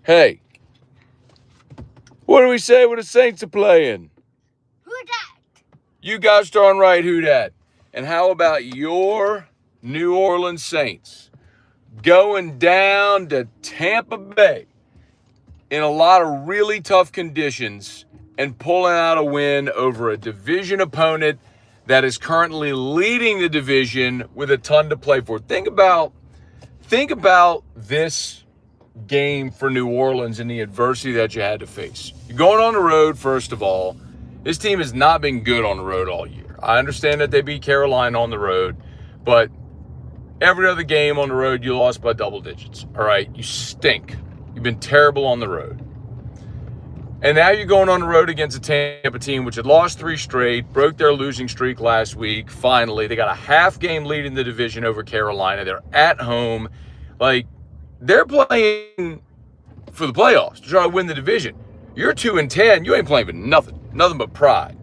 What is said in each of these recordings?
Hey, what do we say when the Saints are playing? Who dat? You guys darn right, who dat? And how about your New Orleans Saints going down to Tampa Bay in a lot of really tough conditions and pulling out a win over a division opponent that is currently leading the division with a ton to play for. Think about this game for New Orleans and the adversity that you had to face. You're going on the road, first of all. This team has not been good on the road all year. I understand that they beat Carolina on the road, but every other game on the road, you lost by double digits. All right? You stink. You've been terrible on the road. And now you're going on the road against a Tampa team which had lost 3 straight, broke their losing streak last week. Finally, they got a half-game lead in the division over Carolina. They're at home. They're playing for the playoffs to try to win the division. You're 2-10. You ain't playing for nothing but pride.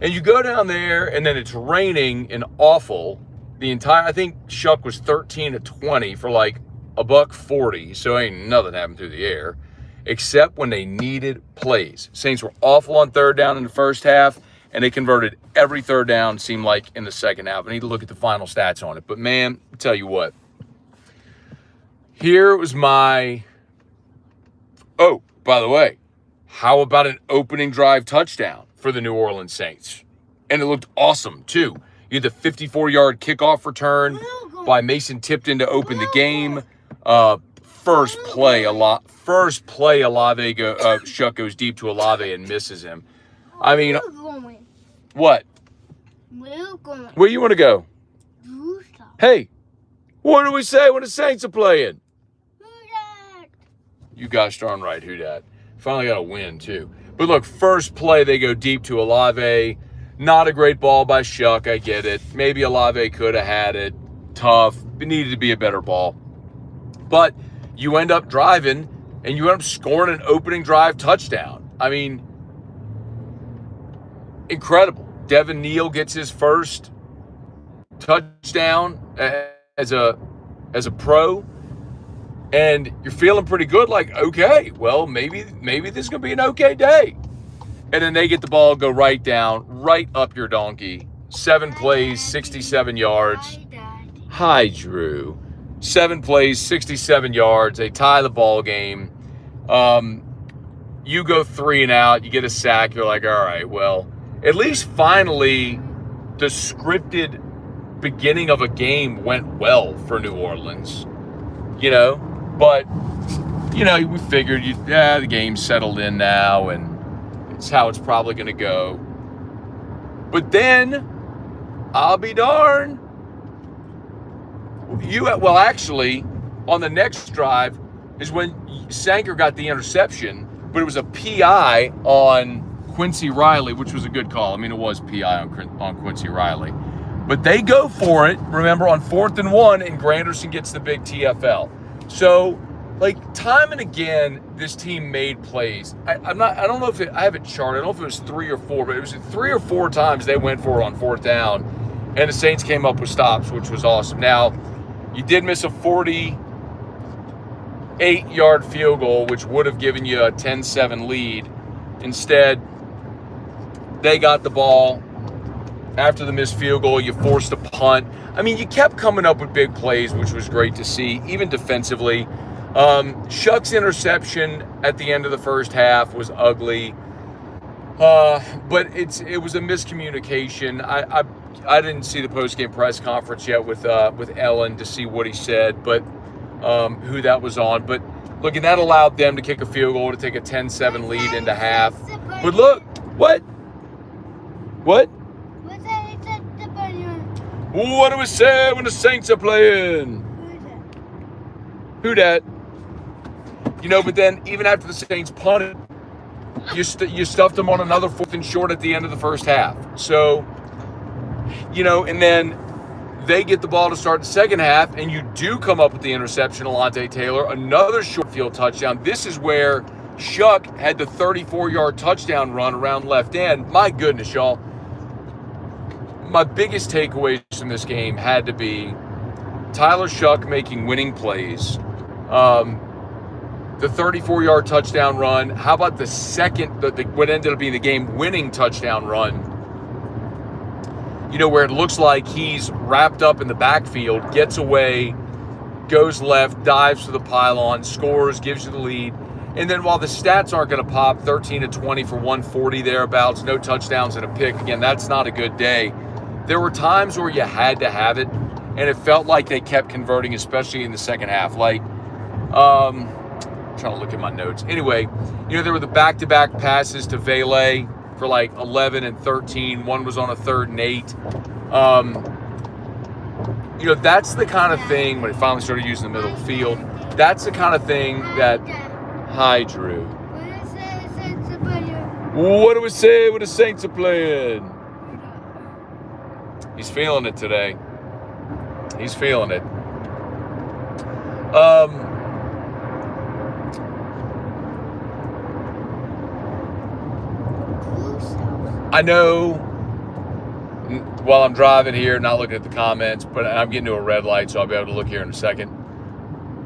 And you go down there, and then it's raining and awful. I think Shuck was 13-20 for $140, so ain't nothing happened through the air, except when they needed plays. Saints were awful on third down in the first half, and they converted every third down, seemed like, in the second half. I need to look at the final stats on it. But, man, I'll tell you what. Here was my... Oh, by the way, how about an opening drive touchdown for the New Orleans Saints? And it looked awesome, too. You had the 54-yard kickoff return by Mason Tipton to open the game. First play, Olave Shuck goes deep to Olave and misses him. I mean, what? Where you want to go? Hey, what do we say when the Saints are playing? You guys darn right, who dat? Finally got a win, too. But look, first play, they go deep to Olave. Not a great ball by Shuck, I get it. Maybe Olave could have had it. Tough. It needed to be a better ball. But you end up driving, and you end up scoring an opening drive touchdown. I mean, incredible. Devin Neal gets his first touchdown as a pro. And you're feeling pretty good, okay, well, maybe this is going to be an okay day. And then they get the ball, go right down, right up your donkey. 7 plays, 67 yards. Hi, Drew. 7 plays, 67 yards. They tie the ball game. You go 3 and out. You get a sack. You're like, all right, well, at least finally the scripted beginning of a game went well for New Orleans. But, we figured, the game's settled in now, and it's how it's probably going to go. But then, I'll be darned. Actually, on the next drive is when Sanker got the interception, but it was a PI on Quincy Riley, which was a good call. I mean, it was PI on Quincy Riley. But they go for it, remember, on 4th and 1, and Granderson gets the big TFL. So, time and again, this team made plays. I don't know if I have it charted. I don't know if it was 3 or 4, but it was 3 or 4 times they went for it on 4th down, and the Saints came up with stops, which was awesome. Now, you did miss a 48-yard field goal, which would have given you a 10-7 lead. Instead, they got the ball. After the missed field goal, you forced a punt. I mean, you kept coming up with big plays, which was great to see, even defensively. Shuck's interception at the end of the first half was ugly, but it was a miscommunication. I didn't see the post-game press conference yet with Ellen to see what he said, but who that was on. But look, and that allowed them to kick a field goal to take a 10-7 lead into half. But look, what? What do we say when the Saints are playing? Who dat? But then even after the Saints punted, you stuffed them on another 4th and short at the end of the first half. So, and then they get the ball to start the second half, and you do come up with the interception, Alontae Taylor, another short field touchdown. This is where Shuck had the 34-yard touchdown run around left end. My goodness, y'all. My biggest takeaways from this game had to be Tyler Shuck making winning plays. the 34-yard touchdown run. How about the second, what ended up being the game-winning touchdown run? You know, where it looks like he's wrapped up in the backfield, gets away, goes left, dives to the pylon, scores, gives you the lead. And then while the stats aren't going to pop, 13 of 20 for 140 thereabouts, no touchdowns and a pick. Again, that's not a good day. There were times where you had to have it, and it felt like they kept converting, especially in the second half. Like, trying to look at my notes. Anyway, you know, there were the back-to-back passes to Vele for like 11 and 13. One was on a 3rd and 8. You know, that's the kind of thing, when it finally started using the middle of the field, that's the kind of thing that... Hi, Drew. What do we say when the Saints are playing? He's feeling it today. He's feeling it. I know while I'm driving here, not looking at the comments, but I'm getting to a red light, so I'll be able to look here in a second.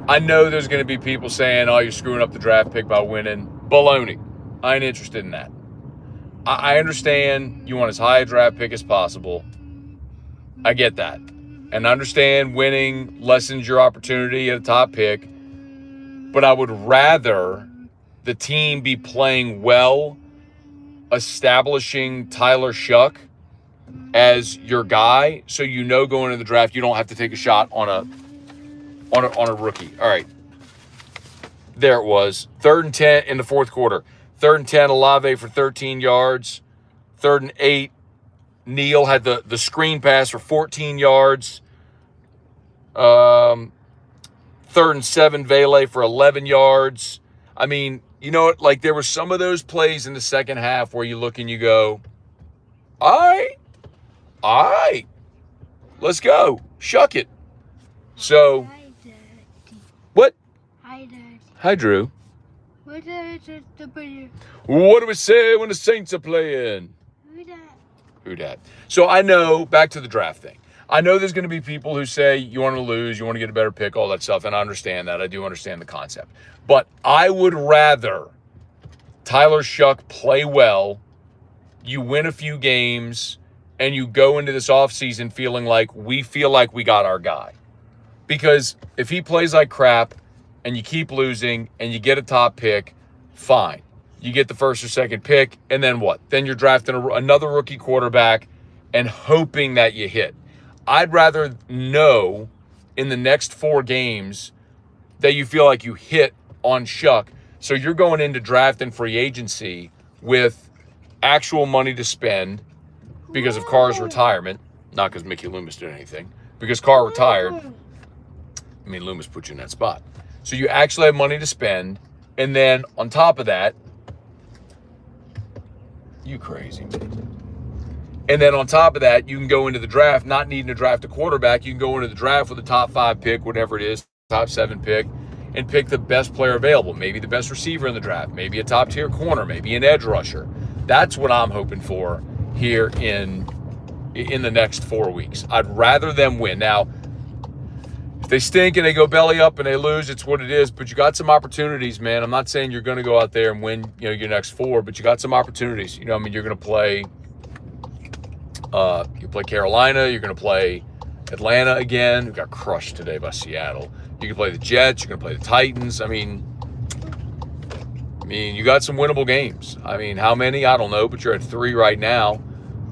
I know there's going to be people saying, oh, you're screwing up the draft pick by winning. Baloney. I ain't interested in that. I understand you want as high a draft pick as possible. I get that. And I understand winning lessens your opportunity at a top pick. But I would rather the team be playing well, establishing Tyler Shuck as your guy, so you know going into the draft you don't have to take a shot on a rookie. All right. There it was. 3rd and 10 in the fourth quarter. 3rd and 10, Olave for 13 yards. 3rd and 8, Neal had the screen pass for 14 yards. 3rd and 7, Vele for 11 yards. I mean, you know what? Like, there were some of those plays in the second half where you look and you go, all right, let's go. Shuck it. So... What? Hi, Dad. Hi, Drew. What do we say when the Saints are playing? Who dat? So I know, back to the draft thing. I know there's going to be people who say you want to lose, you want to get a better pick, all that stuff, and I understand that. I do understand the concept. But I would rather Tyler Shuck play well, you win a few games, and you go into this offseason feeling like we feel like we got our guy. Because if he plays like crap and you keep losing and you get a top pick, fine. You get the 1st or 2nd pick, and then what? Then you're drafting another rookie quarterback and hoping that you hit. I'd rather know in the next 4 games that you feel like you hit on Shuck. So you're going into draft and free agency with actual money to spend because of Carr's retirement. Not because Mickey Loomis did anything. Because Carr retired. I mean, Loomis put you in that spot. So you actually have money to spend. And then on top of that, you crazy, man. And then on top of that, you can go into the draft not needing to draft a quarterback. You can go into the draft with a top 5 pick, whatever it is, top 7 pick, and pick the best player available. Maybe the best receiver in the draft. Maybe a top-tier corner. Maybe an edge rusher. That's what I'm hoping for here in the next 4 weeks. I'd rather them win. Now, if they stink and they go belly up and they lose, it's what it is. But you got some opportunities, man. I'm not saying you're going to go out there and win, your next 4, but you got some opportunities. You're going to play. You play Carolina. You're going to play Atlanta again, who got crushed today by Seattle. You can play the Jets. You're going to play the Titans. I mean, you got some winnable games. I mean, how many? I don't know, but you're at 3 right now.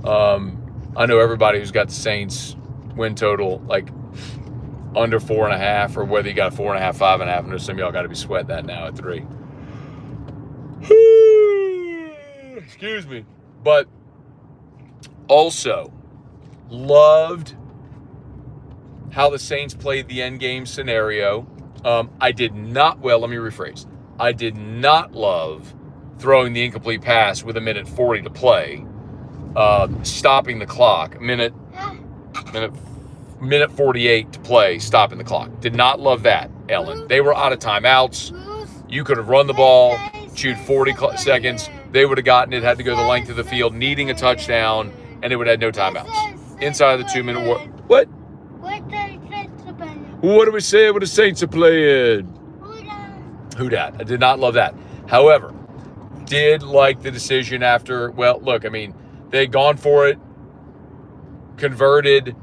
I know everybody who's got the Saints win total, like, under 4.5, or whether you got 4.5, 5.5. I know some of y'all got to be sweating that now at 3. Excuse me. But also loved how the Saints played the end game scenario. I did not love throwing the incomplete pass with 1:40 to play, stopping the clock, minute 48 to play, stopping the clock. Did not love that, Ellen. They were out of timeouts. You could have run the ball, chewed 40 seconds. They would have gotten it, had to go the length of the field, needing a touchdown, and it would have had no timeouts. Inside of the 2-minute war. What? What do we say when the Saints are playing? Who dat? I did not love that. However, did like the decision after, well, look, I mean, they had gone for it, converted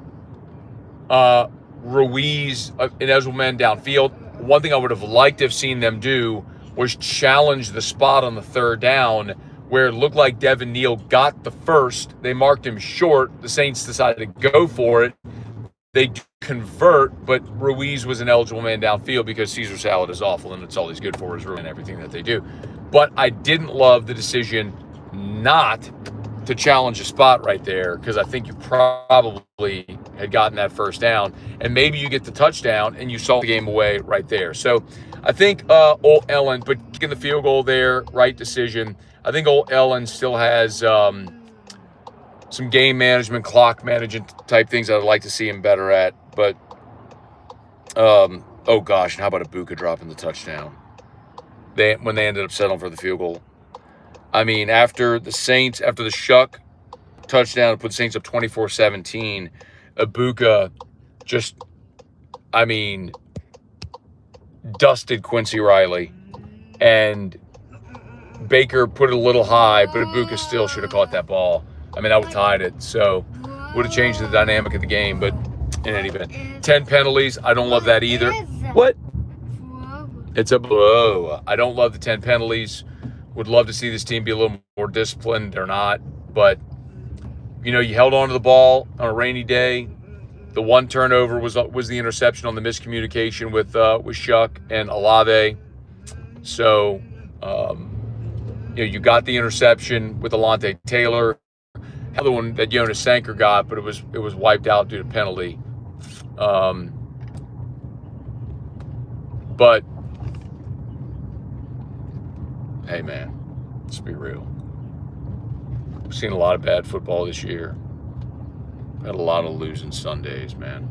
Ruiz ineligible men downfield. One thing I would have liked to have seen them do was challenge the spot on the third down where it looked like Devin Neal got the first. They marked him short. The Saints decided to go for it. They convert, but Ruiz was an eligible man downfield because Caesar salad is awful and it's all he's good for is ruin everything that they do. But I didn't love the decision not to challenge a spot right there because I think you probably had gotten that first down and maybe you get the touchdown and you saw the game away right there. So I think old Ellen, but kicking the field goal there, right decision. I think old Ellen still has some game management, clock management type things I'd like to see him better at. But, oh gosh, and how about Ibuka dropping the touchdown? When they ended up settling for the field goal. I mean, after the Shuck touchdown to put the Saints up 24-17, Ibuka just, I mean, dusted Quincy Riley. And Baker put it a little high, but Ibuka still should have caught that ball. I mean, that would have tied it. So, would have changed the dynamic of the game. But in any event, 10 penalties. I don't love that either. What? It's a blow. I don't love the 10 penalties. Would love to see this team be a little more disciplined. They're not. But, you know, you held on to the ball on a rainy day. The one turnover was the interception on the miscommunication with Shuck and Olave. So, you know, you got the interception with Alontae Taylor. The other one that Jonas Sanker got, but it was wiped out due to penalty. But hey, man, let's be real. We've seen a lot of bad football this year. Had a lot of losing Sundays, man.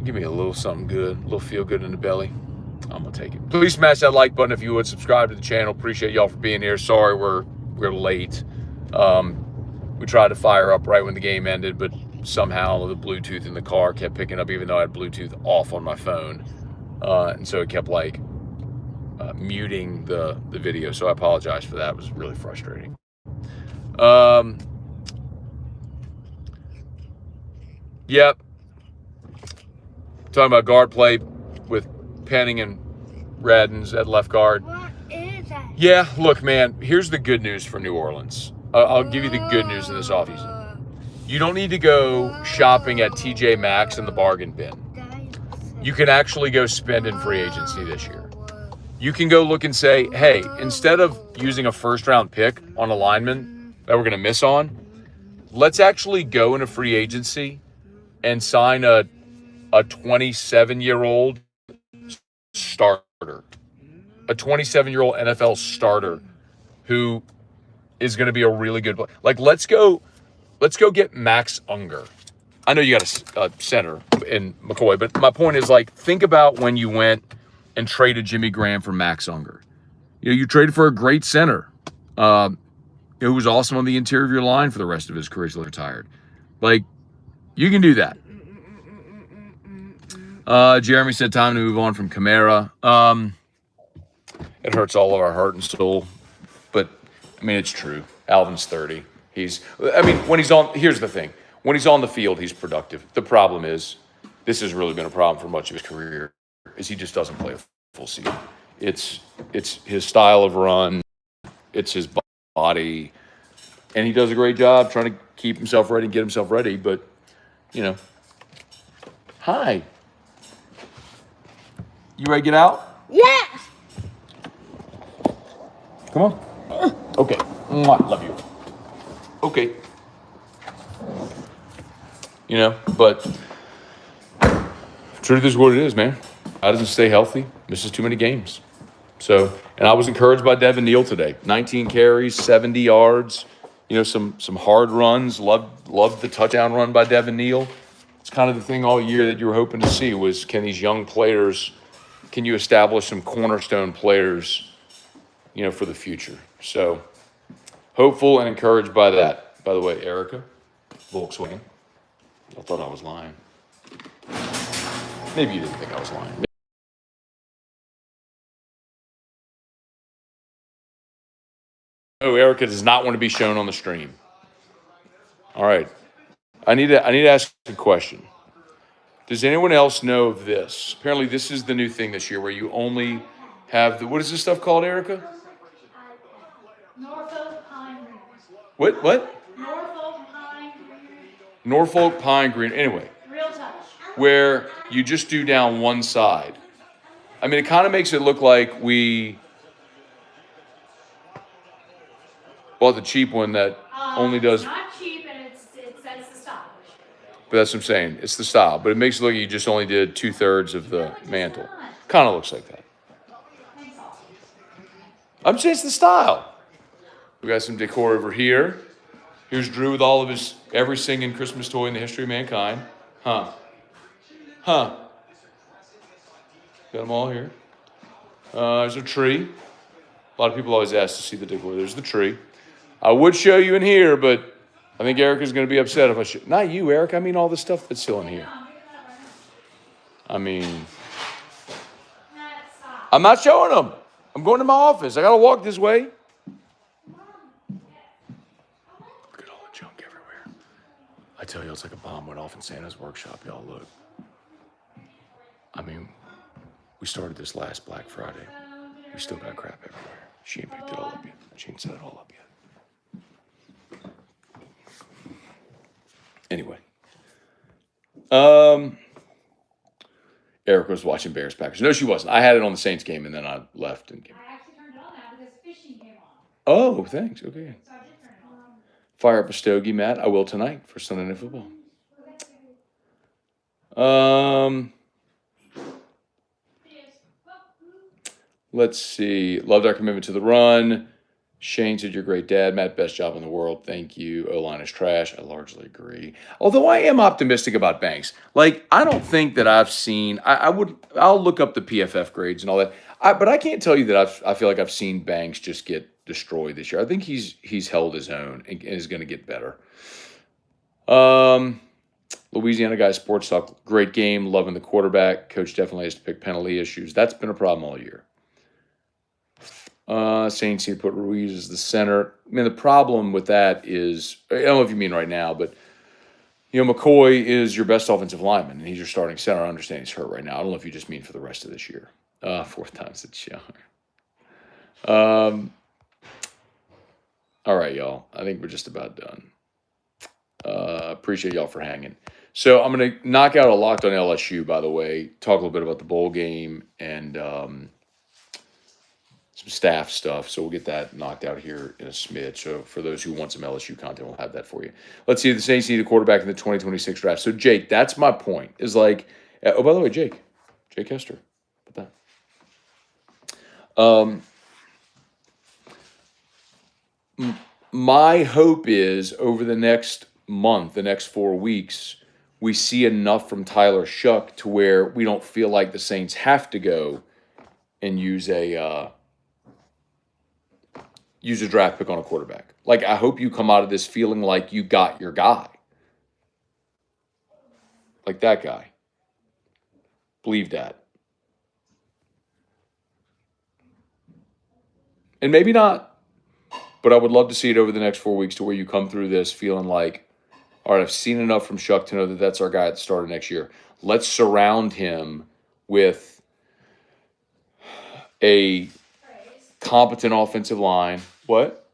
Give me a little something good, a little feel good in the belly. I'm gonna take it. Please smash that like button if you would. Subscribe to the channel. Appreciate y'all for being here. Sorry we're late. We tried to fire up right when the game ended, but somehow the Bluetooth in the car kept picking up, even though I had Bluetooth off on my phone, and so it kept like muting the video. So I apologize for that. It was really frustrating. Yep. Talking about guard play with Penning and Radins at left guard. What is that? Yeah, look, man, here's the good news for New Orleans. I'll give you the good news in this offseason. You don't need to go shopping at TJ Maxx in the bargain bin. You can actually go spend in free agency this year. You can go look and say, hey, instead of using a first-round pick on a lineman that we're going to miss on, let's actually go into free agency and sign a 27-year-old starter, a 27-year-old NFL starter who is going to be a really good player. Like, let's go get Max Unger. I know you got a center in McCoy, but my point is, like, think about when you went and traded Jimmy Graham for Max Unger. You know, you traded for a great center who was awesome on the interior of your line for the rest of his career until he retired. Like, you can do that. Jeremy said time to move on from Kamara. It hurts all of our heart and soul, but I mean, it's true. Alvin's 30. Here's the thing. When he's on the field, he's productive. The problem is, this has really been a problem for much of his career, is he just doesn't play a full season. It's his style of run. It's his body. And he does a great job trying to keep himself ready and get himself ready. But, you know, hi. You ready to get out? Yes. Come on. Okay. Mwah. Love you. Okay. You know, but truth is what it is, man. I doesn't stay healthy, misses too many games. So, and I was encouraged by Devin Neal today. 19 carries, 70 yards. You know, some hard runs. Loved the touchdown run by Devin Neal. It's kind of the thing all year that you were hoping to see was, can these young players, can you establish some cornerstone players, you know, for the future? So, hopeful and encouraged by that. By the way, Erica, Volkswagen. I thought I was lying. Maybe you didn't think I was lying. Oh, Erica does not want to be shown on the stream. All right. I need to ask a question. Does anyone else know of this? Apparently, this is the new thing this year where you only have what is this stuff called, Erica? Norfolk Pine Green. What? Norfolk Pine Green. Norfolk Pine Green. Anyway, Real touch. where you just do down one side. I mean, it kind of makes it look like we bought the cheap one that only does. It's not cheap, and it's the style. But that's what I'm saying. It's the style, but it makes it look like you just only did 2/3 of the mantle. Kind of looks like that. I'm saying it's the style. We got some decor over here. Here's Drew with all of his every singing Christmas toy in the history of mankind. Huh. Got them all here. There's a tree. A lot of people always ask to see the decor. There's the tree. I would show you in here, but I think Erica's going to be upset if I show. Not you, Eric. I mean all the stuff that's still in here. I mean, I'm not showing them. I'm going to my office. I got to walk this way. Look at all the junk everywhere. I tell you, it's like a bomb went off in Santa's workshop. Y'all look. I mean, we started this last Black Friday. We still got crap everywhere. She ain't picked it all up yet. She ain't set it all up yet. Anyway. Erica was watching Bears Packers. No, she wasn't. I had it on the Saints game, and then I left and came. I actually turned it on now because fishing came on. Oh, thanks. Okay. So I did turn it on. Fire up a stogie, Matt. I will tonight for Sunday Night Football. Let's see. Loved our commitment to the run. Shane said, you're a great dad. Matt, best job in the world. Thank you. O-line is trash. I largely agree. Although I am optimistic about Banks. Like, I don't think that I've seen, I'll look up the PFF grades and all that. But I can't tell you that I feel like I've seen Banks just get destroyed this year. I think he's held his own and is going to get better. Louisiana Guy Sports Talk, great game. Loving the quarterback. Coach definitely has to pick penalty issues. That's been a problem all year. Saints need to put Ruiz as the center. I mean, the problem with that is, I don't know if you mean right now, but, McCoy is your best offensive lineman, and he's your starting center. I understand he's hurt right now. I don't know if you just mean for the rest of this year. Fourth time's the charm. All right, y'all. I think we're just about done. Appreciate y'all for hanging. So I'm going to knock out a Locked on LSU, by the way, talk a little bit about the bowl game and some staff stuff. So we'll get that knocked out here in a smidge. So for those who want some LSU content, we'll have that for you. Let's see. The Saints need a quarterback in the 2026 draft. So, Jake, that's my point. Is like, oh, by the way, Jake Hester. Put that. My hope is over the next month, the next 4 weeks, we see enough from Tyler Shuck to where we don't feel like the Saints have to go and use a draft pick on a quarterback. Like, I hope you come out of this feeling like you got your guy. Like that guy. Believe that. And maybe not. But I would love to see it over the next 4 weeks to where you come through this feeling like, all right, I've seen enough from Shuck to know that that's our guy at the start of next year. Let's surround him with a competent offensive line. What?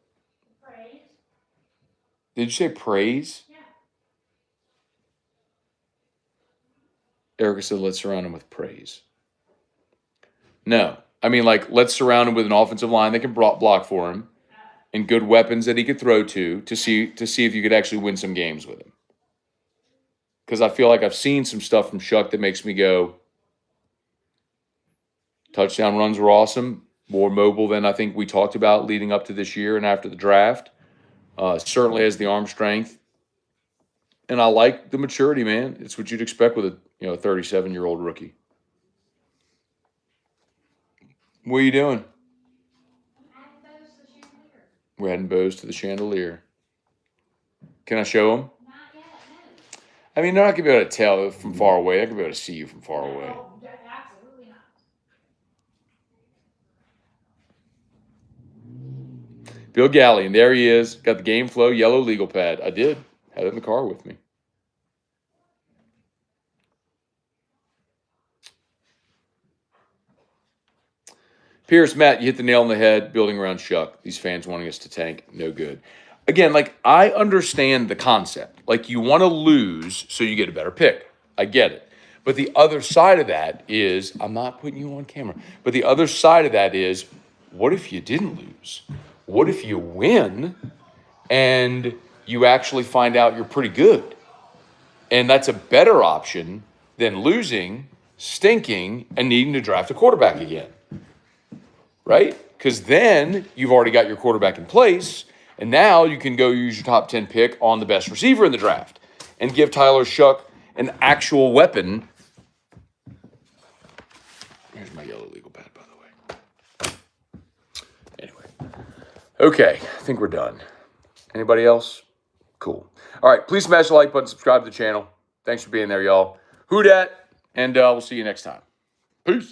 Praise. Did you say praise? Yeah. Erica said, let's surround him with praise. No. I mean, like, let's surround him with an offensive line that can block for him and good weapons that he could throw to see if you could actually win some games with him. Because I feel like I've seen some stuff from Shuck that makes me go, touchdown runs were awesome. More mobile than I think we talked about leading up to this year and after the draft. Certainly has the arm strength. And I like the maturity, man. It's what you'd expect with a 37-year-old rookie. What are you doing? We're adding bows to the chandelier. Can I show them? Not yet, no. I mean, they're not going to be able to tell from far away. They're going to be able to see you from far away. No, absolutely not. Bill Gallion, there he is. Got the Game Flow yellow legal pad. I did. Had it in the car with me. Pierce, Matt, you hit the nail on the head, building around Shuck. These fans wanting us to tank, no good. Again, like, I understand the concept. Like, you want to lose so you get a better pick. I get it. But the other side of that is, I'm not putting you on camera, but the other side of that is, what if you didn't lose? What if you win and you actually find out you're pretty good? And that's a better option than losing, stinking, and needing to draft a quarterback again. Right? Because then you've already got your quarterback in place, and now you can go use your top 10 pick on the best receiver in the draft and give Tyler Shuck an actual weapon. Here's my yellow legal pad, by the way. Anyway. Okay, I think we're done. Anybody else? Cool. All right, please smash the like button, subscribe to the channel. Thanks for being there, y'all. Who dat? And we'll see you next time. Peace.